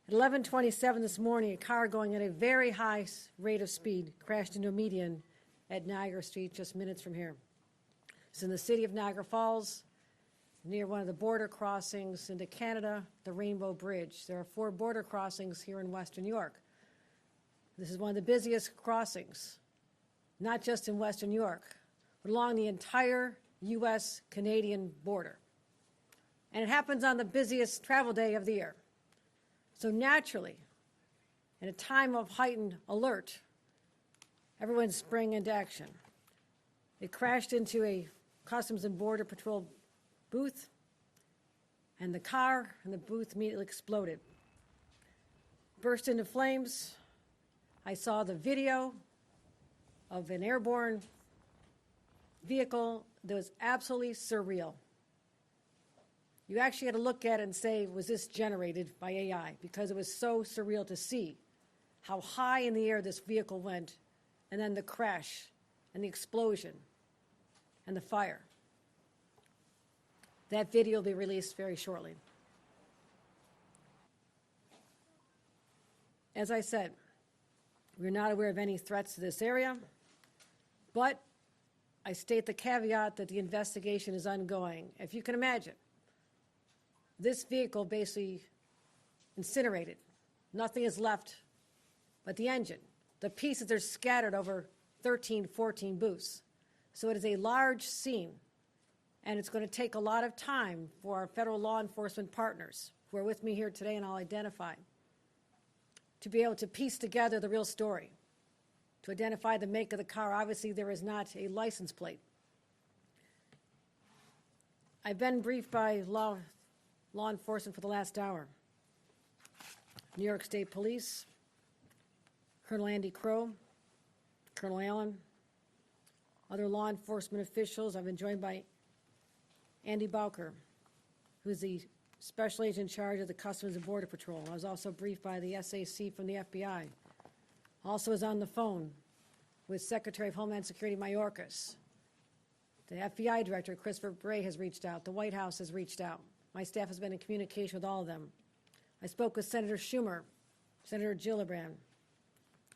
At 11:27 this morning, a car going at a very high rate of speed crashed into a median at Niagara Street, just minutes from here. It's in the city of Niagara Falls, near one of the border crossings into Canada, the Rainbow Bridge. There are 4 border crossings here in Western New York. This is one of the busiest crossings, not just in Western New York, but along the entire U.S.-Canadian border. And it happens on the busiest travel day of the year. So naturally, in a time of heightened alert, everyone's sprang into action. It crashed into a Customs and Border Patrol booth, and the car and the booth immediately exploded. Burst into flames. I saw the video of an airborne vehicle that was absolutely surreal. You actually had to look at it and say, was this generated by AI? Because it was so surreal to see how high in the air this vehicle went, and then the crash and the explosion and the fire. That video will be released very shortly. As I said, we're not aware of any threats to this area, but I state the caveat that the investigation is ongoing. If you can imagine, this vehicle basically incinerated. Nothing is left but the engine. The pieces are scattered over 13, 14 booths. So it is a large scene, and it's going to take a lot of time for our federal law enforcement partners who are with me here today and I'll identify, to be able to piece together the real story, to identify the make of the car. Obviously, there is not a license plate. I've been briefed by law enforcement for the last hour. New York State Police, Colonel Andy Crow, Colonel Allen, other law enforcement officials. I've been joined by Andy Bowker, who is the special agent in charge of the Customs and Border Patrol. I was also briefed by the SAC from the FBI. Also was on the phone with Secretary of Homeland Security Mayorkas. The FBI Director, Christopher Bray, has reached out. The White House has reached out. My staff has been in communication with all of them. I spoke with Senator Schumer, Senator Gillibrand,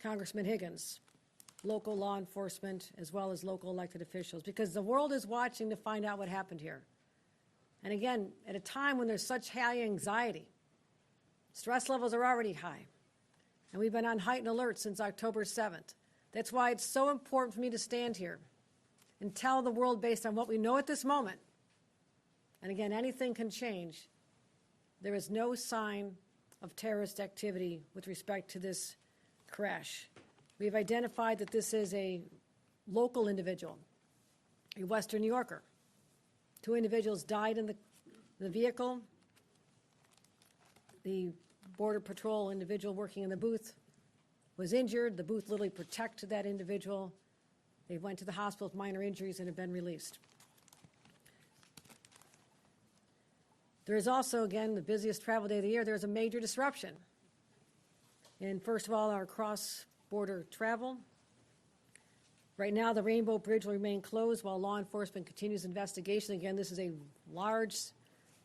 Congressman Higgins, local law enforcement, as well as local elected officials, because the world is watching to find out what happened here. And again, at a time when there's such high anxiety, stress levels are already high, and we've been on heightened alert since October 7th. That's why it's so important for me to stand here and tell the world, based on what we know at this moment, and again, anything can change, there is no sign of terrorist activity with respect to this crash. We've identified that this is a local individual, a Western New Yorker. 2 individuals died in the vehicle. The Border Patrol individual working in the booth was injured. The booth literally protected that individual. They went to the hospital with minor injuries and have been released. There is also, again, the busiest travel day of the year, there's a major disruption in, first of all, our cross-border travel. Right now, the Rainbow Bridge will remain closed while law enforcement continues investigation. Again, this is a large,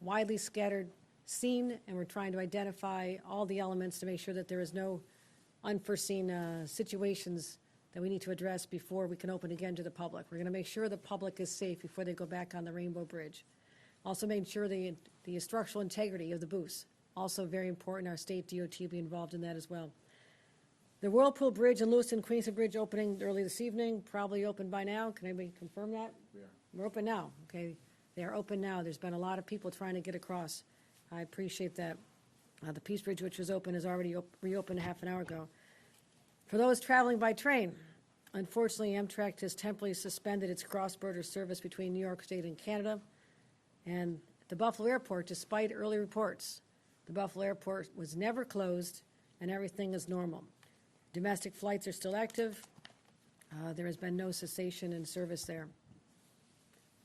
widely scattered scene, and we're trying to identify all the elements to make sure that there is no unforeseen situations that we need to address before we can open again to the public. We're going to make sure the public is safe before they go back on the Rainbow Bridge. Also making sure the structural integrity of the booths, also very important. Our state DOT will be involved in that as well. The Whirlpool Bridge and Lewiston Queenston Bridge opening early this evening, probably open by now. Can anybody confirm that? We are. We're open now, okay. They are open now. There's been a lot of people trying to get across. I appreciate that. The Peace Bridge, which was open, is already reopened a half an hour ago. For those traveling by train, unfortunately, Amtrak has temporarily suspended its cross-border service between New York State and Canada. And the Buffalo Airport, despite early reports, the Buffalo Airport was never closed and everything is normal. Domestic flights are still active. There has been no cessation in service there.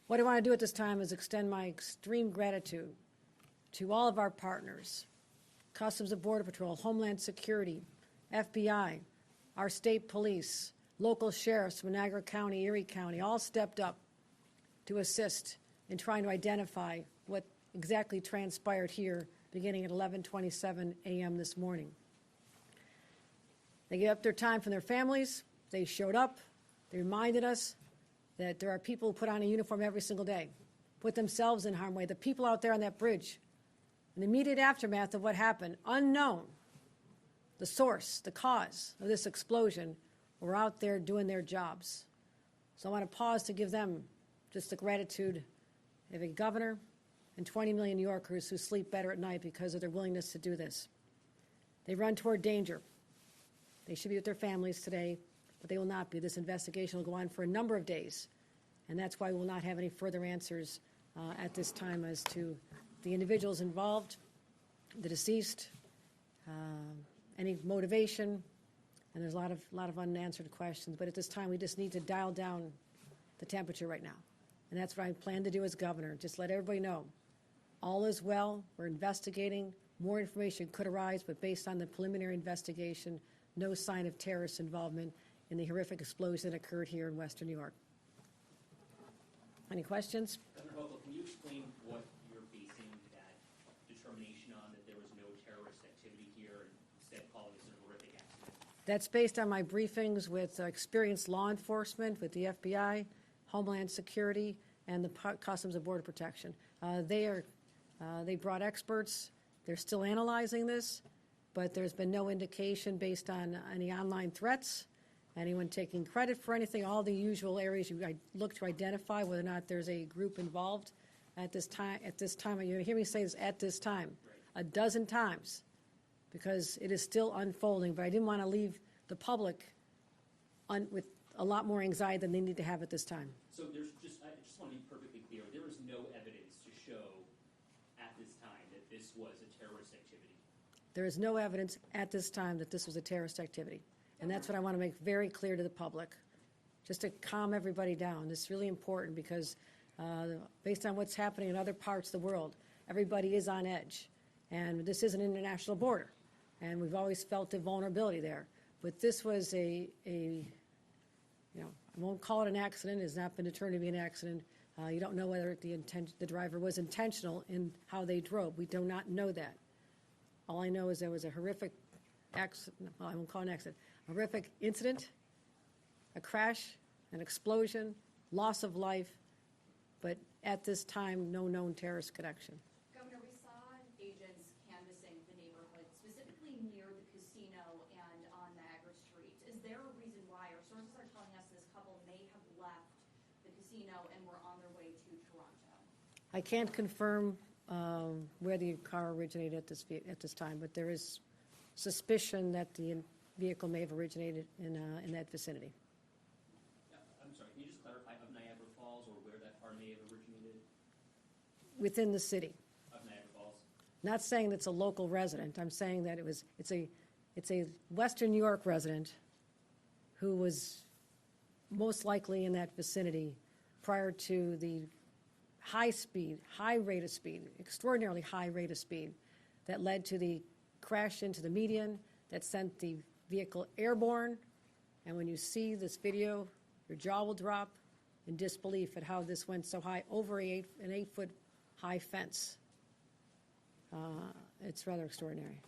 What I want to do at this time is extend my extreme gratitude to all of our partners, Customs and Border Patrol, Homeland Security, FBI, our state police, local sheriffs from Niagara County, Erie County, all stepped up to assist in trying to identify what exactly transpired here beginning at 11:27 a.m. this morning. They gave up their time from their families. They showed up. They reminded us that there are people who put on a uniform every single day, put themselves in harm's way. The people out there on that bridge, in the immediate aftermath of what happened, unknown, the source, the cause of this explosion, were out there doing their jobs. So I want to pause to give them just the gratitude of a governor and 20 million New Yorkers who sleep better at night because of their willingness to do this. They run toward danger. They should be with their families today, but they will not be. This investigation will go on for a number of days, and that's why we will not have any further answers at this time as to the individuals involved, the deceased, any motivation, and there's a lot of unanswered questions. But at this time, we just need to dial down the temperature right now, and that's what I plan to do as governor. Just let everybody know all is well. We're investigating. More information could arise, but based on the preliminary investigation, no sign of terrorist involvement in the horrific explosion that occurred here in Western New York. Any questions? Governor Hochul, can you explain what you're basing that determination on, that there was no terrorist activity here, and instead calling this a horrific accident? That's based on my briefings with experienced law enforcement, with the FBI, Homeland Security, and the Customs and Border Protection. They brought experts. They're still analyzing this, but there's been no indication based on any online threats, anyone taking credit for anything, all the usual areas you look to identify whether or not there's a group involved at this time. You hear me say this at this time, a dozen times, because it is still unfolding, but I didn't want to leave the public with a lot more anxiety than they need to have at this time. So I just want to be perfectly clear, there is no evidence to show at this time that this was a terrorist activity? There is no evidence at this time that this was a terrorist activity. And that's what I want to make very clear to the public, just to calm everybody down. This is really important because based on what's happening in other parts of the world, everybody is on edge. And this is an international border. And we've always felt the vulnerability there. But this was I won't call it an accident. It has not been determined to be an accident. You don't know whether the driver was intentional in how they drove. We do not know that. All I know is there was a horrific accident. Well, I won't call it an accident. A horrific incident, a crash, an explosion, loss of life, but at this time, no known terrorist connection. Governor, we saw agents canvassing the neighborhood, specifically near the casino and on Niagara Street. Is there a reason why? Our sources are telling us this couple may have left the casino and were on their way to Toronto. I can't confirm where the car originated at this time, but there is suspicion that the vehicle may have originated in that vicinity. I'm sorry, can you just clarify, of Niagara Falls, or where that car may have originated? Within the city. Of Niagara Falls? Not saying it's a local resident. I'm saying that it's a Western New York resident who was most likely in that vicinity prior to the high rate of speed, extraordinarily high rate of speed that led to the crash into the median that sent the vehicle airborne. And when you see this video, your jaw will drop in disbelief at how this went so high over an 8-foot high fence. It's rather extraordinary.